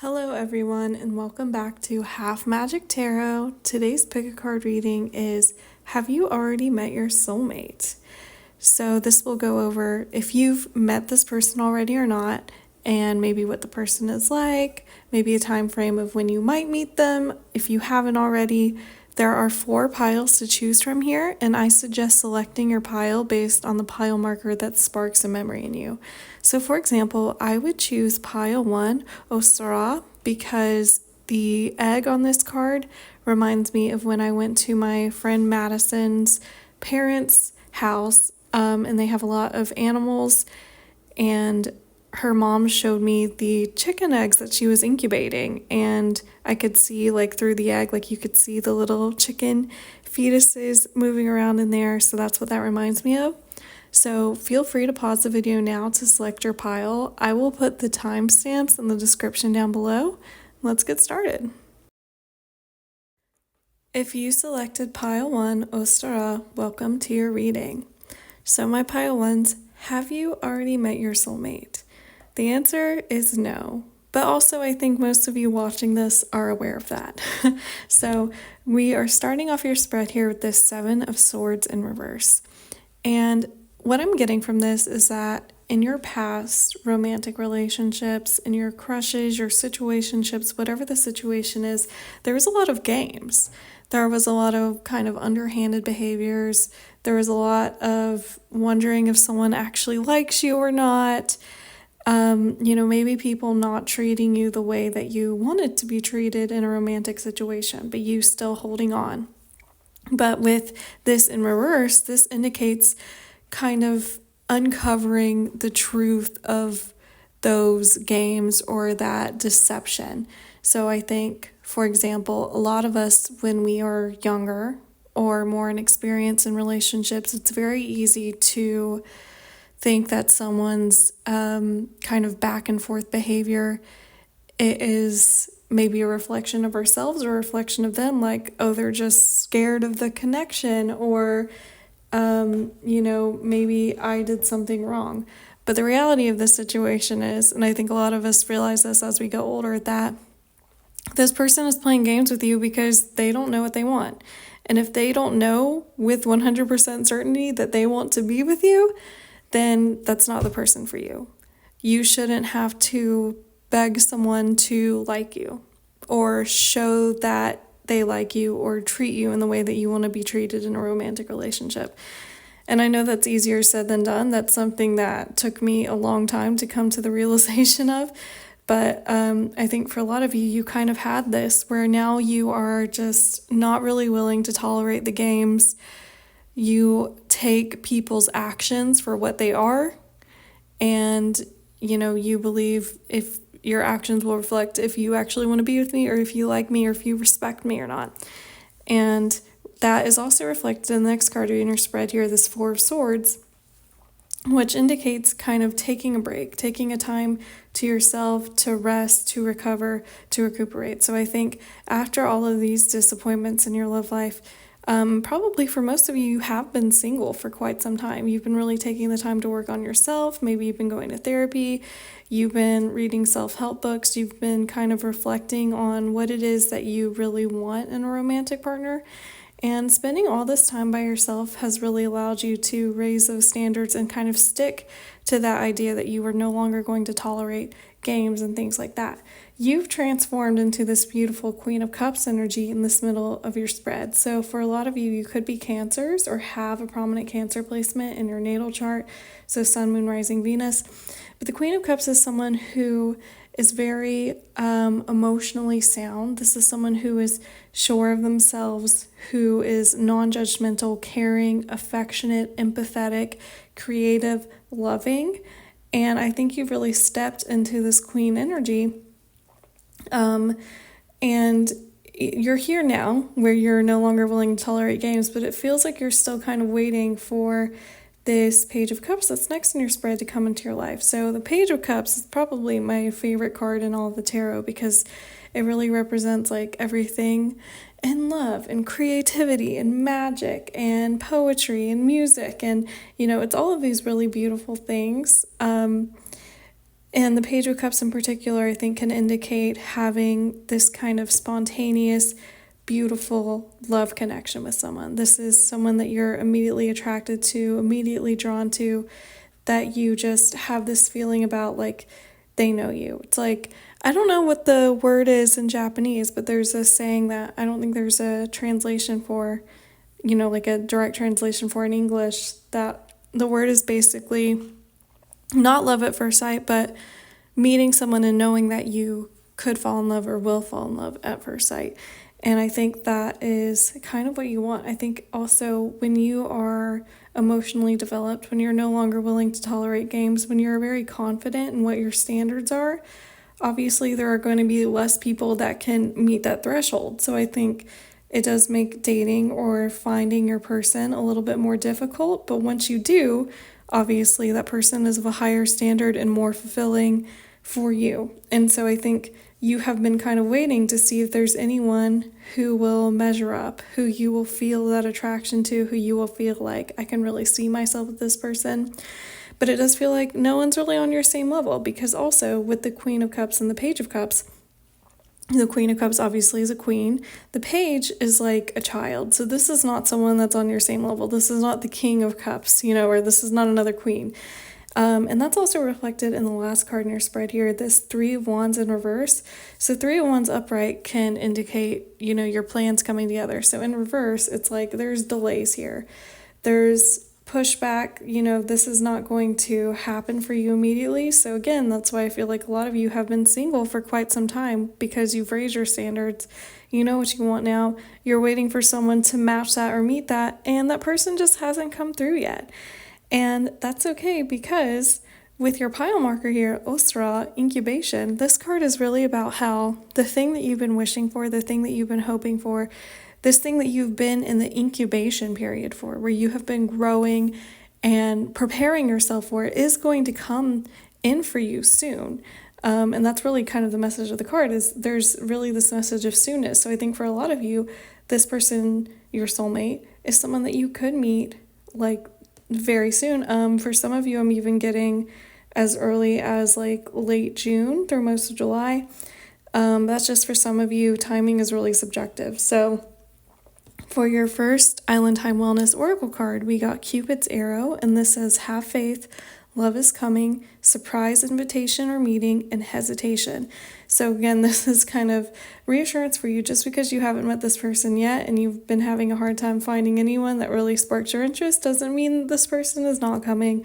Hello everyone and welcome back to Half Magic Tarot. Today's pick a card reading is Have You Already Met Your Soulmate? So this will go over if you've met this person already or not, and maybe what the person is like, maybe a time frame of when you might meet them if you haven't already. There are 4 piles to choose from here, and I suggest selecting your pile based on the pile marker that sparks a memory in you. So for example, I would choose pile 1, Ostara, because the egg on this card reminds me of when I went to my friend Madison's parents' house, and they have a lot of animals, and her mom showed me the chicken eggs that she was incubating, and I could see through the egg, you could see the little chicken fetuses moving around in there. So that's what that reminds me of. So feel free to pause the video now to select your pile. I will put the timestamps in the description down below. Let's get started. If you selected pile 1, Ostara, welcome to your reading. So my pile 1s, have you already met your soulmate? The answer is no, but also I think most of you watching this are aware of that. So we are starting off your spread here with this 7 of Swords in reverse. And what I'm getting from this is that in your past romantic relationships, in your crushes, your situationships, whatever the situation is, there was a lot of games. There was a lot of kind of underhanded behaviors. There was a lot of wondering if someone actually likes you or not. Maybe people not treating you the way that you wanted to be treated in a romantic situation, but you still holding on. But with this in reverse, this indicates kind of uncovering the truth of those games or that deception. So I think, for example, a lot of us, when we are younger or more inexperienced in relationships, it's very easy to think that someone's kind of back and forth behavior, it is maybe a reflection of ourselves or a reflection of them, they're just scared of the connection, or maybe I did something wrong. But the reality of this situation is, and I think a lot of us realize this as we get older, that this person is playing games with you because they don't know what they want. And if they don't know with 100% certainty that they want to be with you, then that's not the person for you. You shouldn't have to beg someone to like you or show that they like you or treat you in the way that you want to be treated in a romantic relationship. And I know that's easier said than done. That's something that took me a long time to come to the realization of. But I think for a lot of you, you kind of had this where now you are just not really willing to tolerate the games. You take people's actions for what they are, and you believe if your actions will reflect if you actually want to be with me, or if you like me, or if you respect me or not. And that is also reflected in the next card in your spread here, this 4 of Swords, which indicates kind of taking a break, taking a time to yourself to rest, to recover, to recuperate. So I think after all of these disappointments in your love life, probably for most of you, you have been single for quite some time. You've been really taking the time to work on yourself. Maybe you've been going to therapy. You've been reading self-help books. You've been kind of reflecting on what it is that you really want in a romantic partner. And spending all this time by yourself has really allowed you to raise those standards and kind of stick to that idea that you are no longer going to tolerate games and things like that. You've transformed into this beautiful Queen of Cups energy in this middle of your spread. So for a lot of you, you could be Cancers or have a prominent Cancer placement in your natal chart. So Sun, Moon, Rising, Venus. But the Queen of Cups is someone who is very emotionally sound. This is someone who is sure of themselves, who is non-judgmental, caring, affectionate, empathetic, creative, loving. And I think you've really stepped into this Queen energy. And you're here now where you're no longer willing to tolerate games, but it feels like you're still kind of waiting for this Page of Cups that's next in your spread to come into your life. So the Page of Cups is probably my favorite card in all of the tarot because it really represents everything in love and creativity and magic and poetry and music. And, it's all of these really beautiful things. And the Page of Cups in particular, I think, can indicate having this kind of spontaneous, beautiful love connection with someone. This is someone that you're immediately attracted to, immediately drawn to, that you just have this feeling about like they know you. It's like, I don't know what the word is in Japanese, but there's a saying that I don't think there's a translation for, like a direct translation for in English, that the word is basically not love at first sight, but meeting someone and knowing that you could fall in love or will fall in love at first sight. And I think that is kind of what you want. I think also when you are emotionally developed, when you're no longer willing to tolerate games, when you're very confident in what your standards are, obviously there are going to be less people that can meet that threshold. So I think it does make dating or finding your person a little bit more difficult. But once you do, obviously that person is of a higher standard and more fulfilling for you. And so I think you have been kind of waiting to see if there's anyone who will measure up, who you will feel that attraction to, who you will feel like, I can really see myself with this person. But it does feel like no one's really on your same level, because also with the Queen of Cups and the Page of Cups, the Queen of Cups obviously is a queen. The Page is like a child. So this is not someone that's on your same level. This is not the King of Cups, or this is not another queen. And that's also reflected in the last card in your spread here, this Three of Wands in reverse. So Three of Wands upright can indicate, your plans coming together. So in reverse, it's like there's delays here. There's pushback, this is not going to happen for you immediately. So again, that's why I feel like a lot of you have been single for quite some time, because you've raised your standards. You know what you want now. You're waiting for someone to match that or meet that, and that person just hasn't come through yet. And that's okay, because with your pile marker here, Ostra, incubation, this card is really about how the thing that you've been wishing for, the thing that you've been hoping for, this thing that you've been in the incubation period for, where you have been growing and preparing yourself for, it is going to come in for you soon. And that's really kind of the message of the card, is there's really this message of soonness. So I think for a lot of you, this person, your soulmate, is someone that you could meet like very soon. For some of you, I'm even getting as early as like late June through most of July. That's just for some of you. Timing is really subjective. So for your first Island Time Wellness Oracle card, we got Cupid's Arrow, and this says, have faith, love is coming, surprise invitation or meeting, and hesitation. So again, this is kind of reassurance for you. Just because you haven't met this person yet and you've been having a hard time finding anyone that really sparks your interest doesn't mean this person is not coming.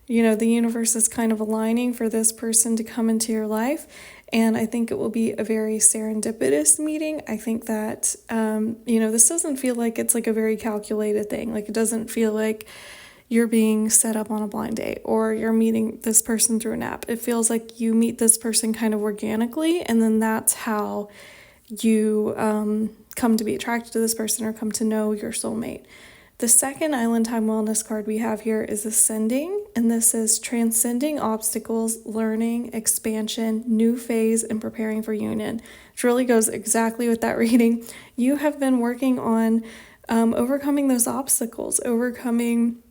The universe is kind of aligning for this person to come into your life. And I think it will be a very serendipitous meeting. I think that, this doesn't feel like it's like a very calculated thing. Like, it doesn't feel like you're being set up on a blind date or you're meeting this person through an app. It feels like you meet this person kind of organically, and then that's how you come to be attracted to this person or come to know your soulmate. The second Island Time Wellness card we have here is Ascending, and this is transcending obstacles, learning, expansion, new phase, and preparing for union, which really goes exactly with that reading. You have been working on overcoming those obstacles, overcoming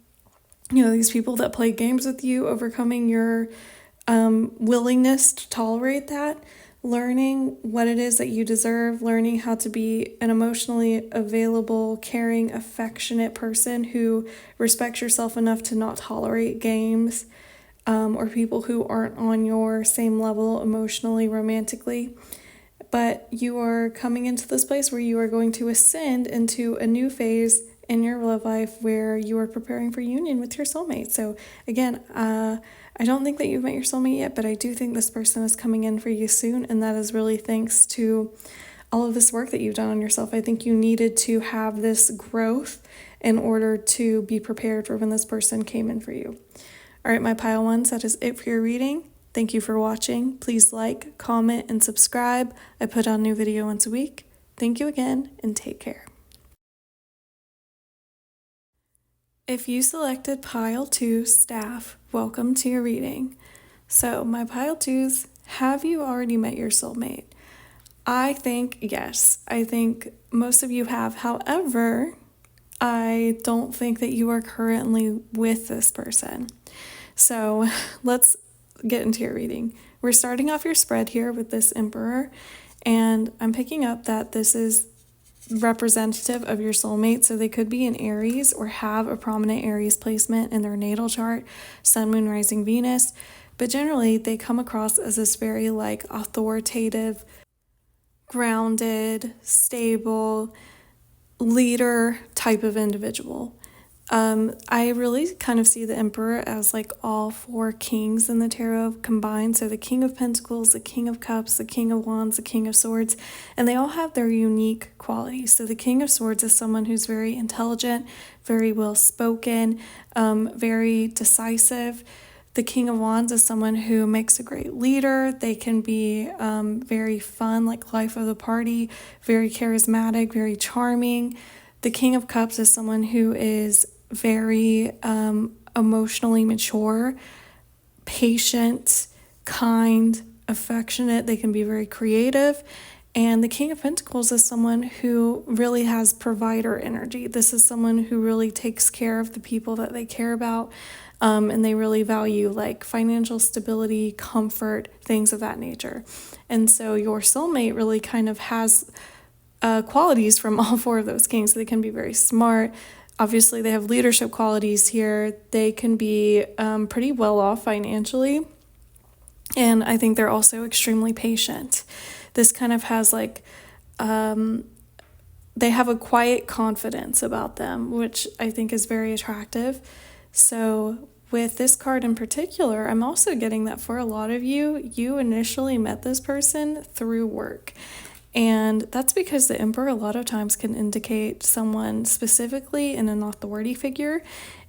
these people that play games with you, overcoming your willingness to tolerate that, learning what it is that you deserve, learning how to be an emotionally available, caring, affectionate person who respects yourself enough to not tolerate games or people who aren't on your same level emotionally, romantically. But you are coming into this place where you are going to ascend into a new phase in your love life where you are preparing for union with your soulmate. So again, I don't think that you've met your soulmate yet, but I do think this person is coming in for you soon, and that is really thanks to all of this work that you've done on yourself. I think you needed to have this growth in order to be prepared for when this person came in for you. All right, my pile ones, that is it for your reading. Thank you for watching. Please like, comment, and subscribe. I put out a new video once a week. Thank you again, and take care. If you selected Pile 2 Staff, welcome to your reading. So my Pile 2s, have you already met your soulmate? I think yes. I think most of you have. However, I don't think that you are currently with this person. So let's get into your reading. We're starting off your spread here with this Emperor, and I'm picking up that this is representative of your soulmate. So they could be in Aries or have a prominent Aries placement in their natal chart, Sun, Moon, Rising, Venus. But generally, they come across as this very like authoritative, grounded, stable, leader type of individual. I really kind of see the Emperor as like all four kings in the tarot combined. So the King of Pentacles, the King of Cups, the King of Wands, the King of Swords, and they all have their unique qualities. So the King of Swords is someone who's very intelligent, very well spoken, very decisive. The King of Wands is someone who makes a great leader. They can be very fun, like life of the party, very charismatic, very charming. The King of Cups is someone who is very emotionally mature, patient, kind, affectionate. They can be very creative. And the King of Pentacles is someone who really has provider energy. This is someone who really takes care of the people that they care about. And they really value like financial stability, comfort, things of that nature. And so your soulmate really kind of has qualities from all four of those kings. So they can be very smart. Obviously, they have leadership qualities here. They can be pretty well off financially. And I think they're also extremely patient. This kind of has like, they have a quiet confidence about them, which I think is very attractive. So with this card in particular, I'm also getting that for a lot of you, you initially met this person through work. And that's because the Emperor a lot of times can indicate someone specifically in an authority figure.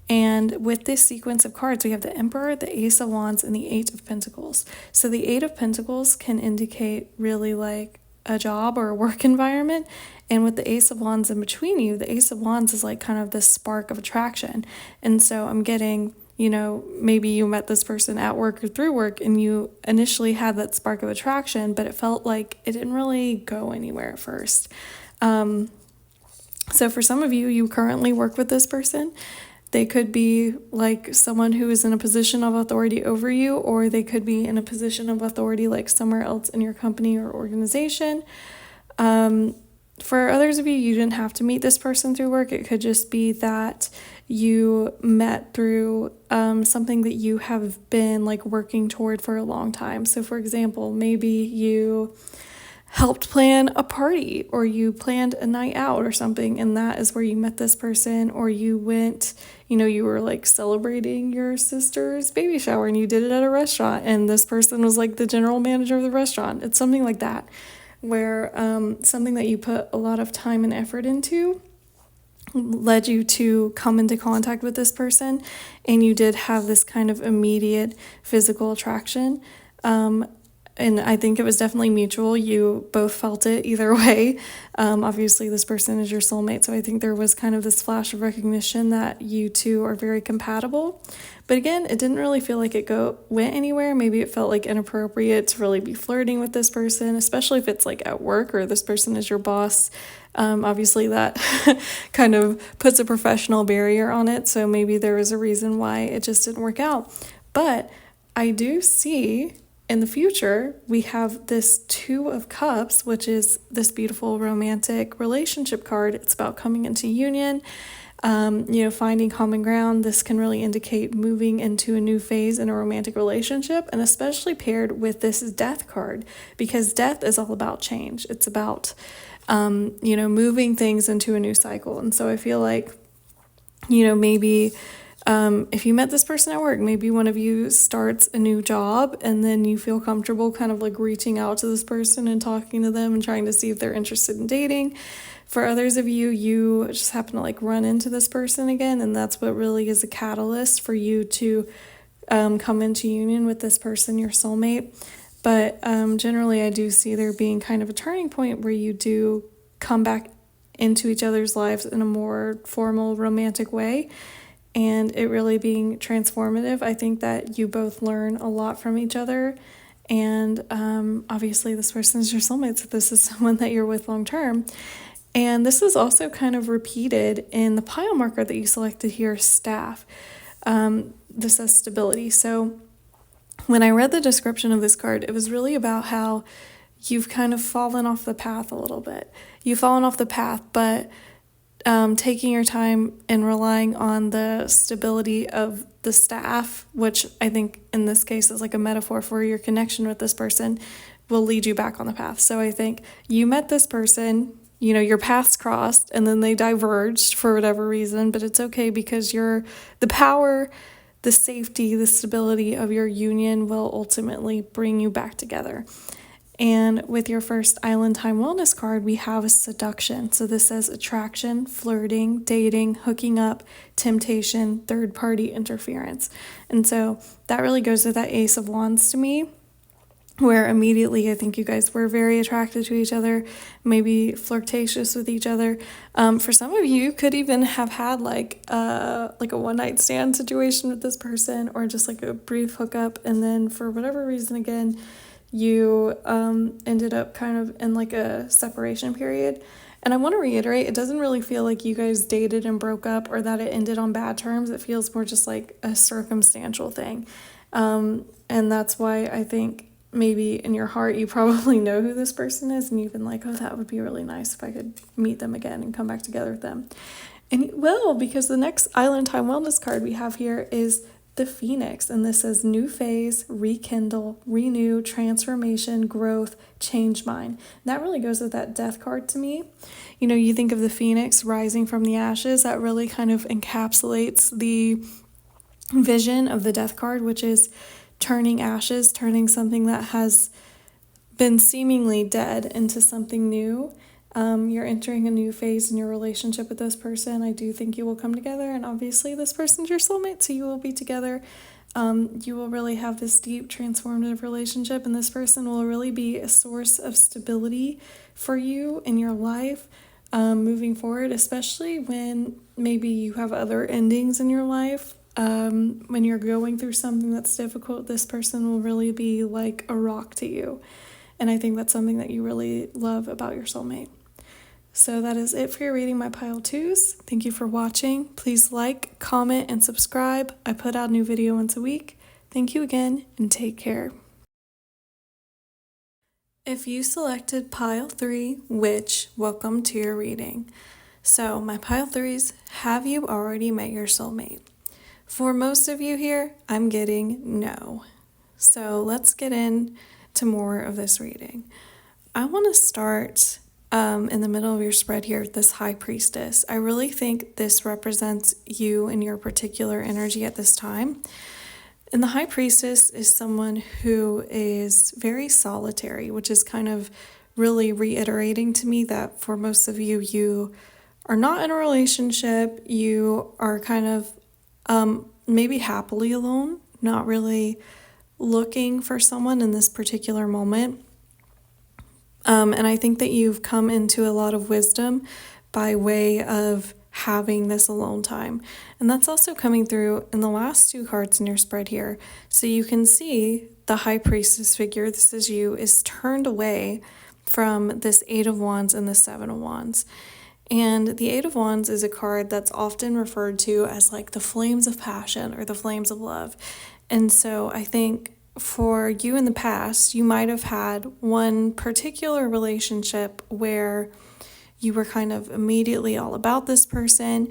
And with this sequence of cards, we have the Emperor, the Ace of Wands, and the Eight of Pentacles. So the Eight of Pentacles can indicate really like a job or a work environment. And with the Ace of Wands in between you, the Ace of Wands is like kind of this spark of attraction. And so I'm getting, you know, maybe you met this person at work or through work and you initially had that spark of attraction, but it felt like it didn't really go anywhere at first. So for some of you, you currently work with this person. They could be like someone who is in a position of authority over you, or they could be in a position of authority like somewhere else in your company or organization. For others of you, you didn't have to meet this person through work. It could just be that you met through something that you have been like working toward for a long time. So for example, maybe you helped plan a party or you planned a night out or something, and that is where you met this person. Or you went, you know, you were like celebrating your sister's baby shower and you did it at a restaurant and this person was like the general manager of the restaurant. It's something like that, where something that you put a lot of time and effort into led you to come into contact with this person, and you did have this kind of immediate physical attraction. And I think it was definitely mutual. You both felt it either way. Obviously, this person is your soulmate, so I think there was kind of this flash of recognition that you two are very compatible. But again, it didn't really feel like it went anywhere. Maybe it felt like inappropriate to really be flirting with this person, especially if it's like at work or this person is your boss. Obviously, that kind of puts a professional barrier on it. So maybe there was a reason why it just didn't work out. But I do see in the future, we have this Two of Cups, which is this beautiful romantic relationship card. It's about coming into union, finding common ground. This can really indicate moving into a new phase in a romantic relationship, and especially paired with this Death card, because death is all about change. It's about, moving things into a new cycle. And so I feel like, maybe if you met this person at work, maybe one of you starts a new job and then you feel comfortable kind of like reaching out to this person and talking to them and trying to see if they're interested in dating. For others of you, you just happen to like run into this person again, and that's what really is a catalyst for you to come into union with this person, your soulmate. But generally, I do see there being kind of a turning point where you do come back into each other's lives in a more formal, romantic way, and it really being transformative. I think that you both learn a lot from each other, and obviously this person is your soulmate, so this is someone that you're with long term. And this is also kind of repeated in the pile marker that you selected here, staff. This says stability. So when I read the description of this card, it was really about how you've kind of fallen off the path a little bit. You've fallen off the path, but taking your time and relying on the stability of the staff, which I think in this case is like a metaphor for your connection with this person, will lead you back on the path. So I think you met this person, your paths crossed, and then they diverged for whatever reason, but it's okay because the power, the safety, the stability of your union will ultimately bring you back together. And with your first Island Time Wellness card, we have a seduction. So this says attraction, flirting, dating, hooking up, temptation, third-party interference. And so that really goes with that Ace of Wands to me, where immediately I think you guys were very attracted to each other, maybe flirtatious with each other. For some of you could even have had like a one-night stand situation with this person, or just like a brief hookup, and then for whatever reason, again, you ended up kind of in like a separation period. And I want to reiterate, it doesn't really feel like you guys dated and broke up or that it ended on bad terms. It feels more just like a circumstantial thing. And that's why I think maybe in your heart you probably know who this person is, and you've been like, oh, that would be really nice if I could meet them again and come back together with them. And you will, because the next Island Time Wellness card we have here is the Phoenix, and this says new phase, rekindle, renew, transformation, growth, change mind. And that really goes with that Death card to me. You think of the Phoenix rising from the ashes, that really kind of encapsulates the vision of the Death card, which is turning ashes, turning something that has been seemingly dead into something new. You're entering a new phase in your relationship with this person. I do think you will come together, and obviously this person's your soulmate, so you will be together. You will really have this deep transformative relationship, and this person will really be a source of stability for you in your life moving forward, especially when maybe you have other endings in your life. When you're going through something that's difficult, this person will really be like a rock to you. And I think that's something that you really love about your soulmate. So that is it for your reading, my pile twos. Thank you for watching. Please like, comment, and subscribe. I put out a new video once a week. Thank you again, and take care. If you selected pile 3, welcome to your reading. So my pile 3s, have you already met your soulmate? For most of you here, I'm getting no. So let's get into more of this reading. I want to start in the middle of your spread here, this High Priestess. I really think this represents you and your particular energy at this time. And the High Priestess is someone who is very solitary, which is kind of really reiterating to me that for most of you, you are not in a relationship. You are kind of maybe happily alone, not really looking for someone in this particular moment. And I think that you've come into a lot of wisdom by way of having this alone time. And that's also coming through in the last 2 cards in your spread here. So you can see the High Priestess figure, this is you, is turned away from this 8 of Wands and the 7 of Wands. And the 8 of Wands is a card that's often referred to as like the flames of passion or the flames of love. And so I think for you in the past, you might have had one particular relationship where you were kind of immediately all about this person,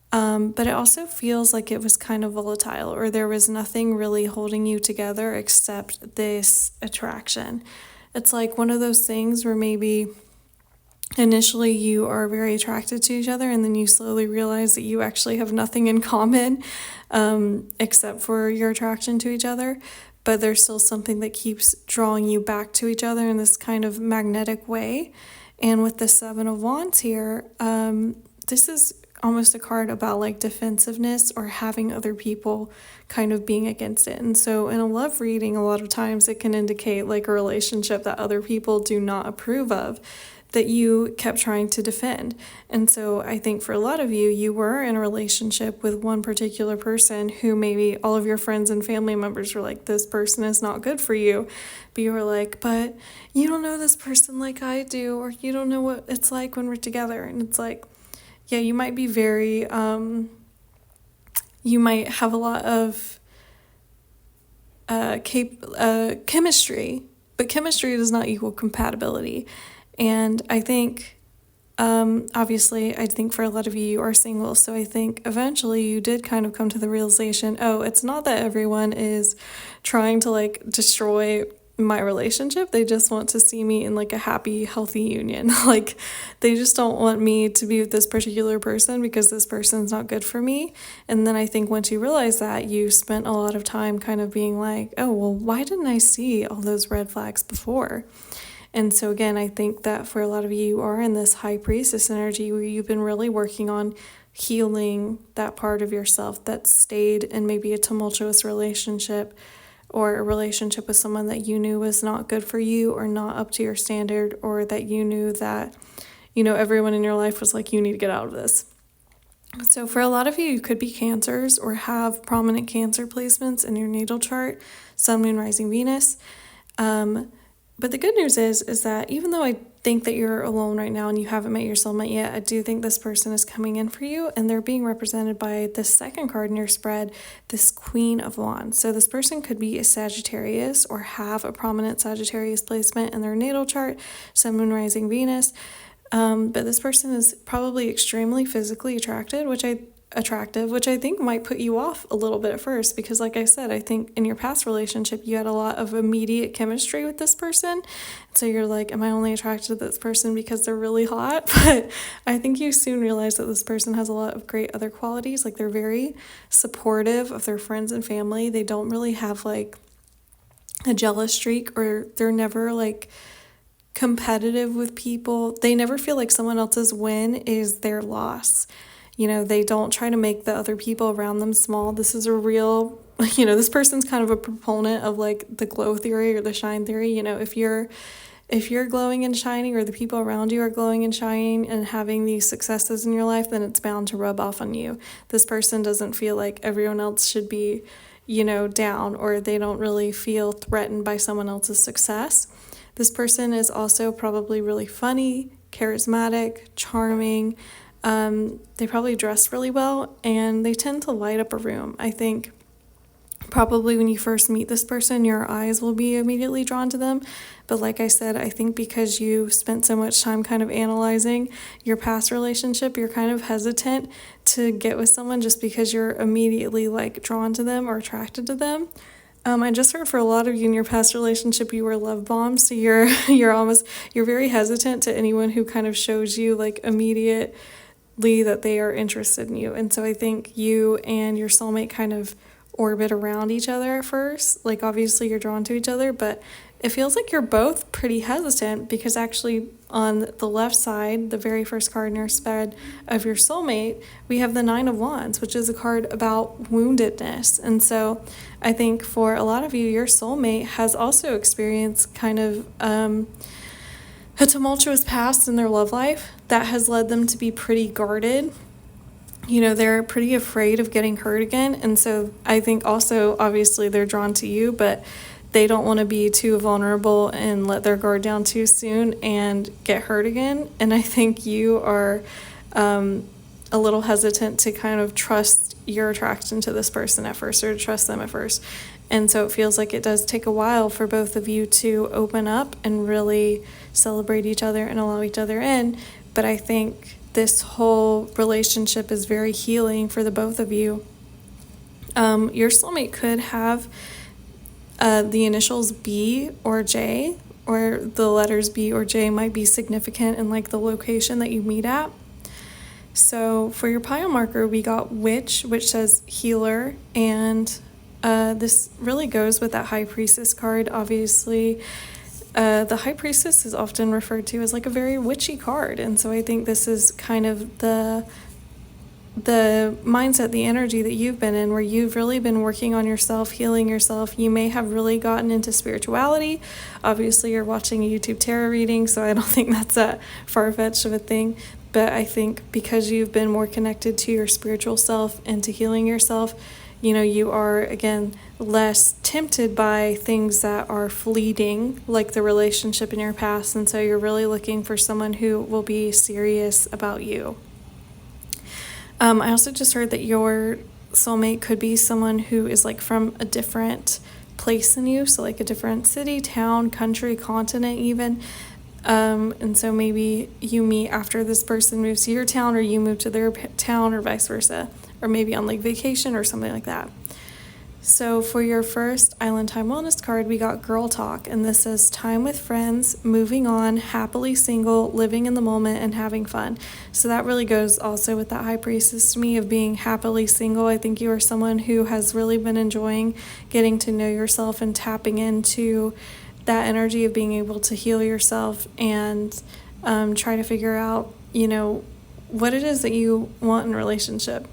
but it also feels like it was kind of volatile, or there was nothing really holding you together except this attraction. It's like one of those things where maybe initially you are very attracted to each other, and then you slowly realize that you actually have nothing in common except for your attraction to each other. But there's still something that keeps drawing you back to each other in this kind of magnetic way. And with the 7 of Wands here, this is almost a card about like defensiveness or having other people kind of being against it. And so in a love reading, a lot of times it can indicate like a relationship that other people do not approve of, that you kept trying to defend. And so I think for a lot of you, you were in a relationship with one particular person who maybe all of your friends and family members were like, this person is not good for you. But you were like, but you don't know this person like I do, or you don't know what it's like when we're together. And it's like, yeah, you might be very, you might have a lot of chemistry, but chemistry does not equal compatibility. And I think, obviously, I think for a lot of you are single, so I think eventually you did kind of come to the realization, oh, it's not that everyone is trying to like destroy my relationship. They just want to see me in like a happy, healthy union. Like they just don't want me to be with this particular person because this person's not good for me. And then I think once you realize that, you spent a lot of time kind of being like, oh, well, why didn't I see all those red flags before? And so again, I think that for a lot of you are in this high priestess energy where you've been really working on healing that part of yourself that stayed in maybe a tumultuous relationship, or a relationship with someone that you knew was not good for you or not up to your standard, or that you knew that, everyone in your life was like, you need to get out of this. So for a lot of you, you could be Cancers or have prominent Cancer placements in your natal chart, Sun, Moon, Rising, Venus. But the good news is that even though I think that you're alone right now and you haven't met your soulmate yet, I do think this person is coming in for you, and they're being represented by the second card in your spread, this Queen of Wands. So this person could be a Sagittarius or have a prominent Sagittarius placement in their natal chart, Sun, Moon, Rising, Venus. But this person is probably extremely physically attractive, which I think might put you off a little bit at first, because like I said, I think in your past relationship you had a lot of immediate chemistry with this person, so you're like, am I only attracted to this person because they're really hot? But I think you soon realize that this person has a lot of great other qualities. Like they're very supportive of their friends and family. They don't really have like a jealous streak, or they're never like competitive with people. They never feel like someone else's win is their loss. They don't try to make the other people around them small. This is a real, this person's kind of a proponent of like the glow theory or the shine theory. If you're glowing and shining, or the people around you are glowing and shining and having these successes in your life, then it's bound to rub off on you. This person doesn't feel like everyone else should be, down, or they don't really feel threatened by someone else's success. This person is also probably really funny, charismatic, charming. They probably dress really well, and they tend to light up a room. I think probably when you first meet this person, your eyes will be immediately drawn to them. But like I said, I think because you spent so much time kind of analyzing your past relationship, you're kind of hesitant to get with someone just because you're immediately like drawn to them or attracted to them. I just heard for a lot of you in your past relationship, you were love bombed. So you're very hesitant to anyone who kind of shows you like immediately that they are interested in you. And so I think you and your soulmate kind of orbit around each other at first. Like obviously you're drawn to each other, but it feels like you're both pretty hesitant, because actually on the left side, the very first card in your spread of your soulmate, we have the Nine of Wands, which is a card about woundedness. And so I think for a lot of you, your soulmate has also experienced kind of a tumultuous past in their love life that has led them to be pretty guarded. They're pretty afraid of getting hurt again. And so I think also, obviously, they're drawn to you, but they don't want to be too vulnerable and let their guard down too soon and get hurt again. And I think you are a little hesitant to kind of trust your attraction to this person at first, or to trust them at first. And so it feels like it does take a while for both of you to open up and really celebrate each other and allow each other in. But I think this whole relationship is very healing for the both of you. Your soulmate could have the initials B or J, or the letters B or J might be significant in like the location that you meet at. So for your pile marker, we got Witch, which says healer, and this really goes with that High Priestess card. Obviously, the High Priestess is often referred to as like a very witchy card, and so I think this is kind of the mindset, the energy that you've been in, where you've really been working on yourself, healing yourself. You may have really gotten into spirituality. Obviously, you're watching a YouTube tarot reading, so I don't think that's that far-fetched of a thing. But I think because you've been more connected to your spiritual self and to healing yourself, you are, again, less tempted by things that are fleeting, like the relationship in your past. And so you're really looking for someone who will be serious about you. I also just heard that your soulmate could be someone who is like from a different place in you, so like a different city, town, country, continent even. And so maybe you meet after this person moves to your town, or you move to their town, or vice versa, or maybe on like vacation or something like that. So for your first Island Time Wellness card, we got Girl Talk, and this says time with friends, moving on, happily single, living in the moment, and having fun. So that really goes also with that High Priestess to me of being happily single. I think you are someone who has really been enjoying getting to know yourself and tapping into that energy of being able to heal yourself and try to figure out, what it is that you want in a relationship.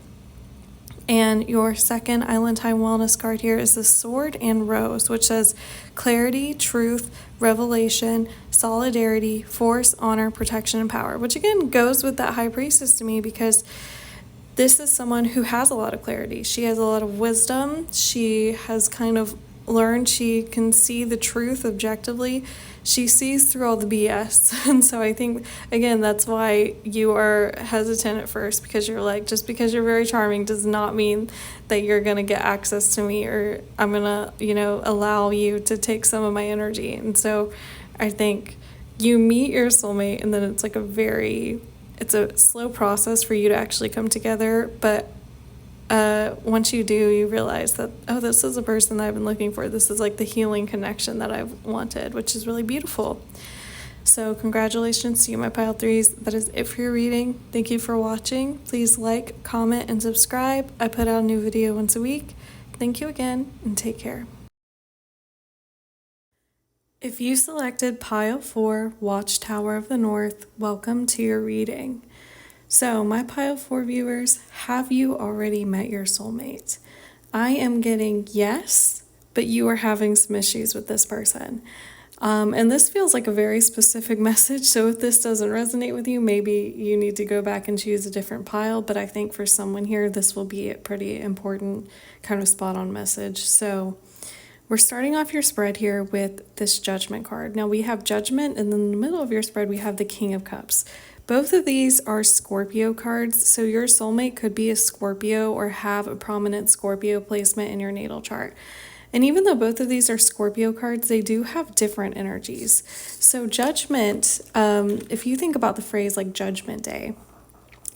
And your second Island Time Wellness card here is the Sword and Rose, which says clarity, truth, revelation, solidarity, force, honor, protection, and power, which again goes with that High Priestess to me, because this is someone who has a lot of clarity. She has a lot of wisdom. She has kind of learned, she can see the truth objectively. She sees through all the BS. And so I think, again, that's why you are hesitant at first, because you're like, just because you're very charming does not mean that you're going to get access to me, or I'm going to, allow you to take some of my energy. And so I think you meet your soulmate, and then it's like it's a slow process for you to actually come together. But once you do, you realize that, this is a person that I've been looking for. This is like the healing connection that I've wanted, which is really beautiful. So congratulations to you, my pile threes. That is it for your reading. Thank you for watching. Please like, comment, and subscribe. I put out a new video once a week. Thank you again, and take care. If you selected pile 4, Watchtower of the North, welcome to your reading. So, my pile 4 viewers, have you already met your soulmate? I am getting yes, but you are having some issues with this person. And this feels like a very specific message, so if this doesn't resonate with you, maybe you need to go back and choose a different pile, but I think for someone here, this will be a pretty important kind of spot-on message. So, we're starting off your spread here with this Judgment card. Now, we have Judgment, and then in the middle of your spread, we have the King of Cups. Both of these are Scorpio cards, so your soulmate could be a Scorpio or have a prominent Scorpio placement in your natal chart. And even though both of these are Scorpio cards, they do have different energies. So Judgment, if you think about the phrase like Judgment Day,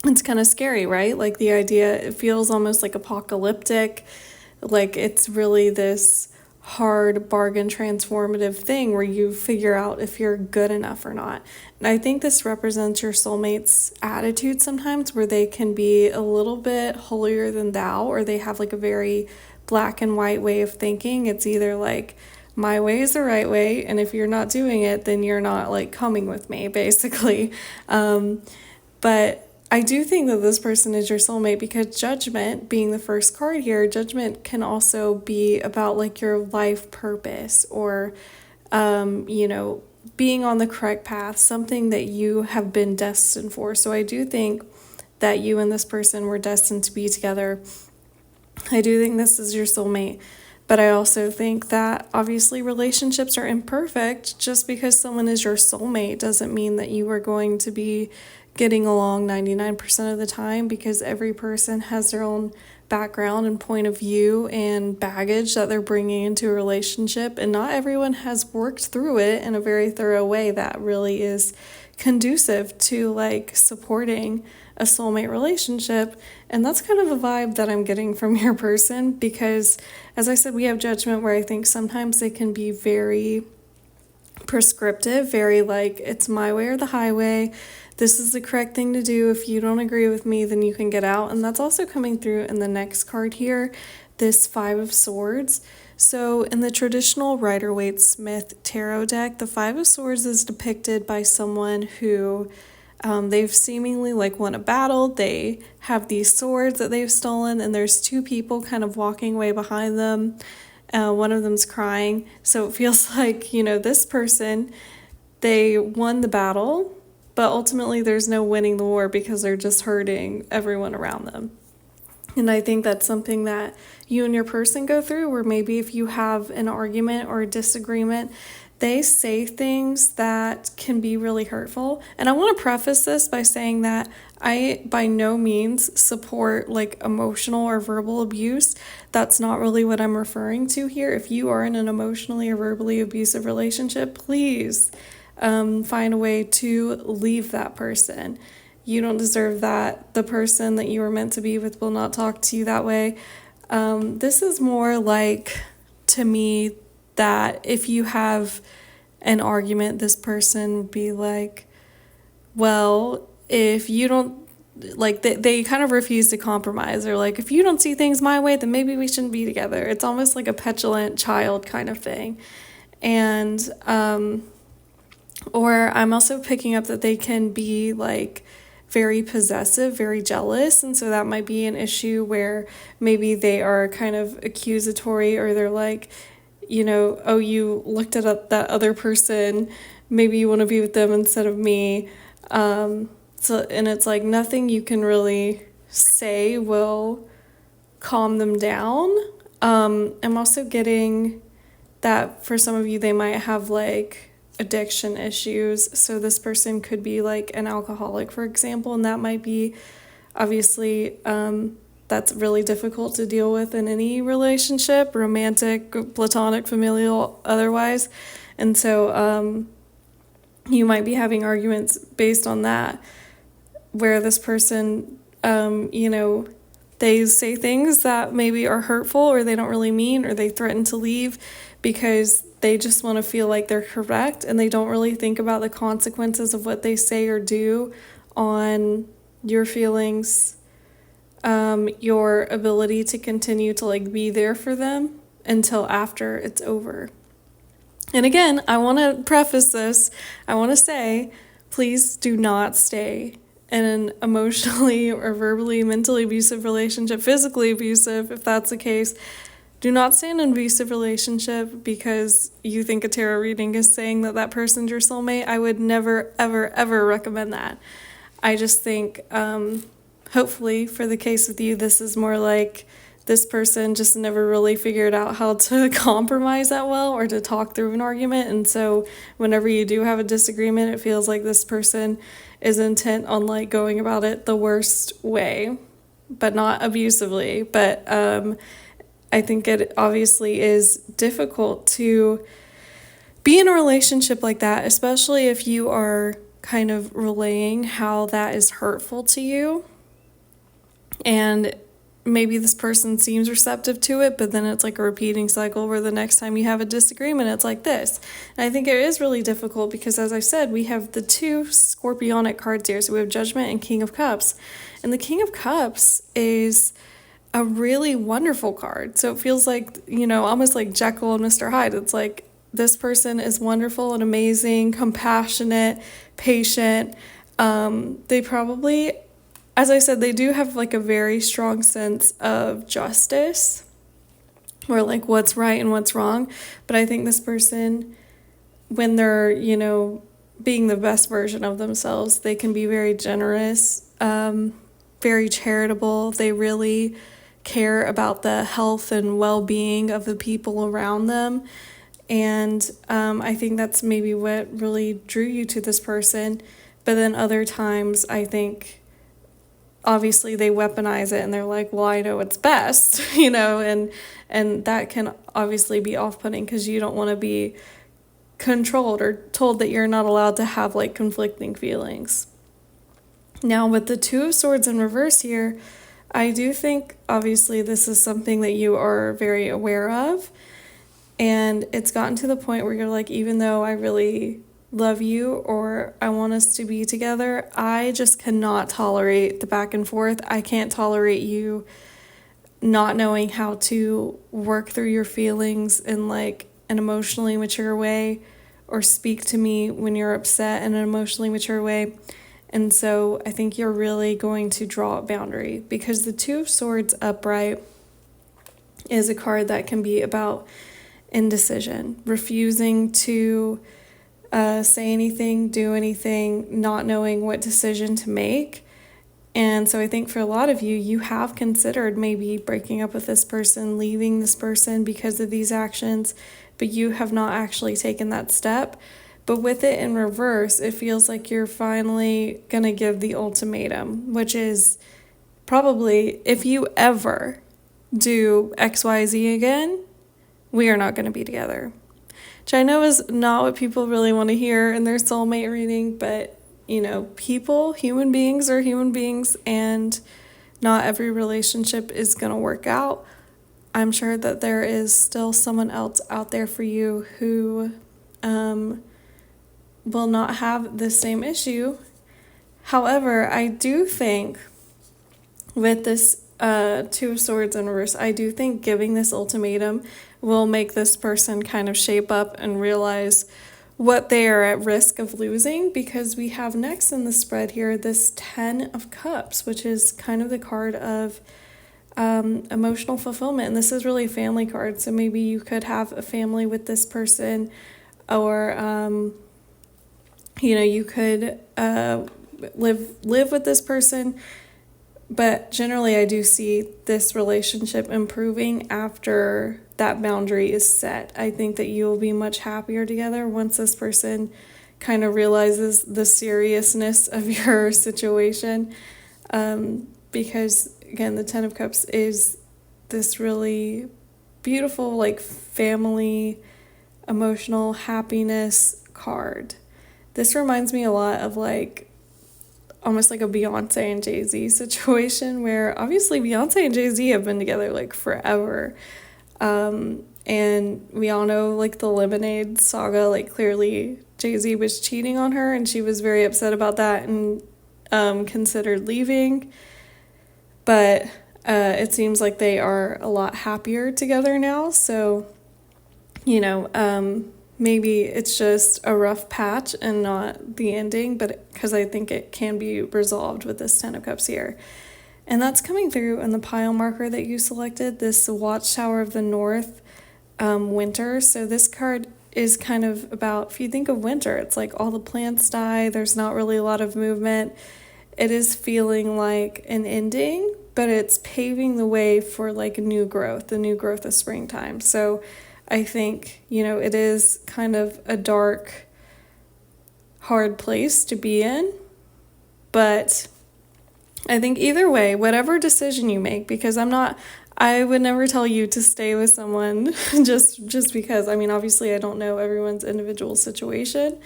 it's kind of scary, right? Like the idea, it feels almost like apocalyptic, like it's really this hard bargain transformative thing where you figure out if you're good enough or not. And I think this represents your soulmate's attitude sometimes, where they can be a little bit holier than thou, or they have like a very black and white way of thinking. It's either like, my way is the right way, and if you're not doing it, then you're not like coming with me, basically. But I do think that this person is your soulmate, because Judgment, being the first card here, Judgment can also be about like your life purpose, or, being on the correct path, something that you have been destined for. So I do think that you and this person were destined to be together. I do think this is your soulmate. But I also think that obviously relationships are imperfect. Just because someone is your soulmate doesn't mean that you are going to be getting along 99% of the time, because every person has their own background and point of view and baggage that they're bringing into a relationship, and not everyone has worked through it in a very thorough way that really is conducive to like supporting a soulmate relationship. And that's kind of a vibe that I'm getting from your person, because as I said, we have Judgment, where I think sometimes they can be very prescriptive, very like, it's my way or the highway. This is the correct thing to do. If you don't agree with me, then you can get out. And that's also coming through in the next card here, this 5 of Swords. So in the traditional Rider-Waite-Smith tarot deck, the 5 of Swords is depicted by someone who they've seemingly like won a battle. They have these swords that they've stolen, and there's 2 people kind of walking way behind them. One of them's crying. So it feels like, this person, they won the battle, but ultimately there's no winning the war, because they're just hurting everyone around them. And I think that's something that you and your person go through, where maybe if you have an argument or a disagreement, they say things that can be really hurtful. And I want to preface this by saying that I by no means support like emotional or verbal abuse. That's not really what I'm referring to here. If you are in an emotionally or verbally abusive relationship, please find a way to leave that person. You don't deserve that. The person that you were meant to be with will not talk to you that way. This is more like, to me, that if you have an argument, this person would be like, well, if you don't, like, they kind of refuse to compromise. They're like, if you don't see things my way, then maybe we shouldn't be together. It's almost like a petulant child kind of thing. And, or I'm also picking up that they can be like very possessive, very jealous. And so that might be an issue where maybe they are kind of accusatory, or they're like, oh, you looked at that other person, maybe you want to be with them instead of me. And it's like nothing you can really say will calm them down. I'm also getting that for some of you, they might have like addiction issues. So this person could be like an alcoholic, for example, and that might be obviously that's really difficult to deal with in any relationship, romantic, platonic, familial, otherwise. And so you might be having arguments based on that, where this person, they say things that maybe are hurtful, or they don't really mean, or they threaten to leave because they just want to feel like they're correct, and they don't really think about the consequences of what they say or do on your feelings, your ability to continue to like be there for them until after it's over. And again, I want to preface this. I want to say, please do not stay in an emotionally or verbally, mentally abusive relationship, physically abusive, if that's the case. Do not stay in an abusive relationship because you think a tarot reading is saying that that person's your soulmate. I would never, ever, ever recommend that. I just think, hopefully for the case with you, this is more like this person just never really figured out how to compromise that well, or to talk through an argument. And so whenever you do have a disagreement, it feels like this person is intent on like going about it the worst way, but not abusively. But I think it obviously is difficult to be in a relationship like that, especially if you are kind of relaying how that is hurtful to you. And maybe this person seems receptive to it, but then it's like a repeating cycle where the next time you have a disagreement, it's like this. And I think it is really difficult because, as I said, we have the two scorpionic cards here. So we have Judgment and King of Cups. And the King of Cups is a really wonderful card. So it feels like, almost like Jekyll and Mr. Hyde. It's like this person is wonderful and amazing, compassionate, patient. They probably, as I said, they do have like a very strong sense of justice, or like what's right and what's wrong. But I think this person, when they're, being the best version of themselves, they can be very generous, very charitable. They really care about the health and well-being of the people around them. And I think that's maybe what really drew you to this person. But then other times, I think, obviously they weaponize it and they're like, well, I know what's best, and that can obviously be off-putting because you don't want to be controlled or told that you're not allowed to have like conflicting feelings. Now with the Two of Swords in reverse here, I do think obviously this is something that you are very aware of, and it's gotten to the point where you're like, even though I really love you or I want us to be together, I just cannot tolerate the back and forth. I can't tolerate you not knowing how to work through your feelings in like an emotionally mature way, or speak to me when you're upset in an emotionally mature way. And so I think you're really going to draw a boundary, because the Two of Swords upright is a card that can be about indecision, refusing to say anything, do anything, not knowing what decision to make. And so I think for a lot of you, you have considered maybe breaking up with this person, leaving this person because of these actions, but you have not actually taken that step. But with it in reverse, it feels like you're finally going to give the ultimatum, which is probably, if you ever do XYZ again, we are not going to be together. Which I know is not what people really want to hear in their soulmate reading, but human beings are human beings, and not every relationship is going to work out. I'm sure that there is still someone else out there for you who will not have the same issue. However, I do think with this Two of Swords in reverse, I do think giving this ultimatum will make this person kind of shape up and realize what they are at risk of losing, because we have next in the spread here this 10 of Cups, which is kind of the card of emotional fulfillment. And this is really a family card. So maybe you could have a family with this person, or you could live with this person. But generally, I do see this relationship improving after that boundary is set. I think that you will be much happier together once this person kind of realizes the seriousness of your situation. Because, again, the 10 of Cups is this really beautiful, like, family, emotional happiness card. This reminds me a lot of, like, almost like a Beyonce and Jay-Z situation, where obviously Beyonce and Jay-Z have been together like forever. And we all know like the Lemonade saga, like clearly Jay-Z was cheating on her and she was very upset about that and considered leaving. But it seems like they are a lot happier together now. So, maybe it's just a rough patch and not the ending, but because I think it can be resolved with this 10 of Cups here. And that's coming through in the pile marker that you selected, this Watchtower of the North, winter. So this card is kind of about, if you think of winter, it's like all the plants die, there's not really a lot of movement. It is feeling like an ending, but it's paving the way for like the new growth of springtime. So I think, it is kind of a dark, hard place to be in, but I think either way, whatever decision you make, because I would never tell you to stay with someone just because, obviously I don't know everyone's individual situation.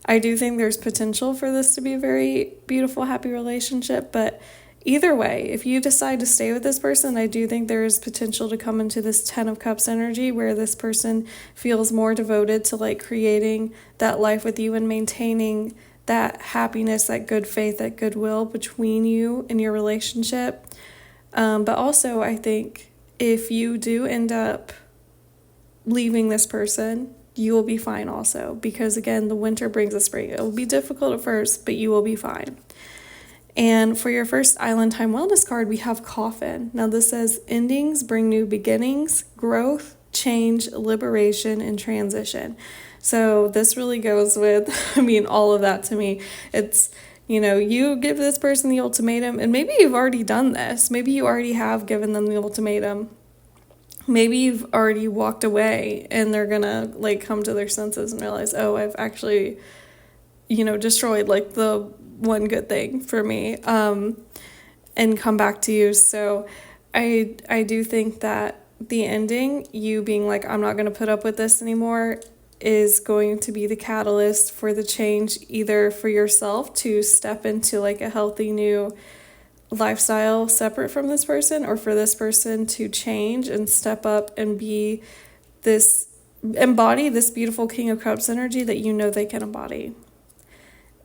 I do think there's potential for this to be a very beautiful, happy relationship, but either way, if you decide to stay with this person, I do think there is potential to come into this 10 of Cups energy where this person feels more devoted to like creating that life with you and maintaining that happiness, that good faith, that goodwill between you and your relationship. But also, I think if you do end up leaving this person, you will be fine also, because again, the winter brings the spring. It will be difficult at first, but you will be fine. And for your first Island Time Wellness card, we have Coffin. Now this says endings bring new beginnings, growth, change, liberation, and transition. So this really goes with, all of that to me. It's, you give this person the ultimatum, and maybe you've already done this. Maybe you already have given them the ultimatum. Maybe you've already walked away and they're gonna like come to their senses and realize, oh, I've actually, destroyed like the one good thing for me, and come back to you. So I do think that the ending, you being like, I'm not going to put up with this anymore, is going to be the catalyst for the change, either for yourself to step into like a healthy new lifestyle separate from this person, or for this person to change and step up and embody this beautiful King of Cups energy that they can embody.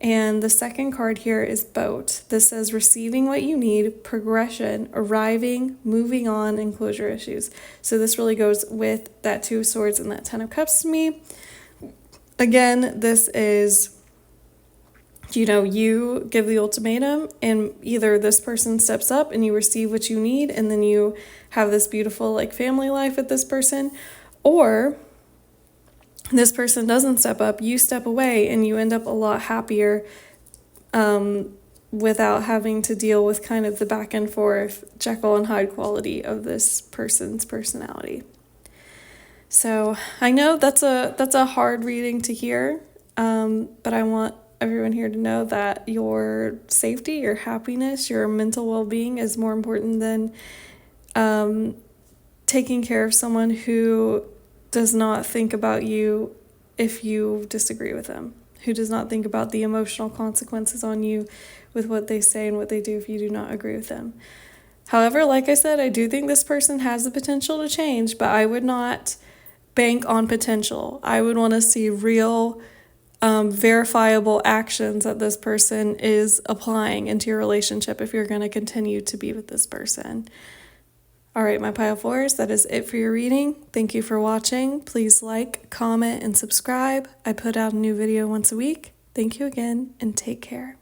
And the second card here is Boat. This says receiving what you need, progression, arriving, moving on, and closure issues. So this really goes with that Two of Swords and that 10 of Cups to me. Again, this is, you give the ultimatum and either this person steps up and you receive what you need and then you have this beautiful like family life with this person, or this person doesn't step up, you step away, and you end up a lot happier without having to deal with kind of the back and forth Jekyll and Hyde quality of this person's personality. So I know that's a hard reading to hear, but I want everyone here to know that your safety, your happiness, your mental well-being is more important than taking care of someone who does not think about you if you disagree with them, who does not think about the emotional consequences on you with what they say and what they do if you do not agree with them. However, like I said, I do think this person has the potential to change, but I would not bank on potential. I would want to see real, verifiable actions that this person is applying into your relationship if you're going to continue to be with this person. All right, my pile fours, that is it for your reading. Thank you for watching. Please like, comment, and subscribe. I put out a new video once a week. Thank you again, and take care.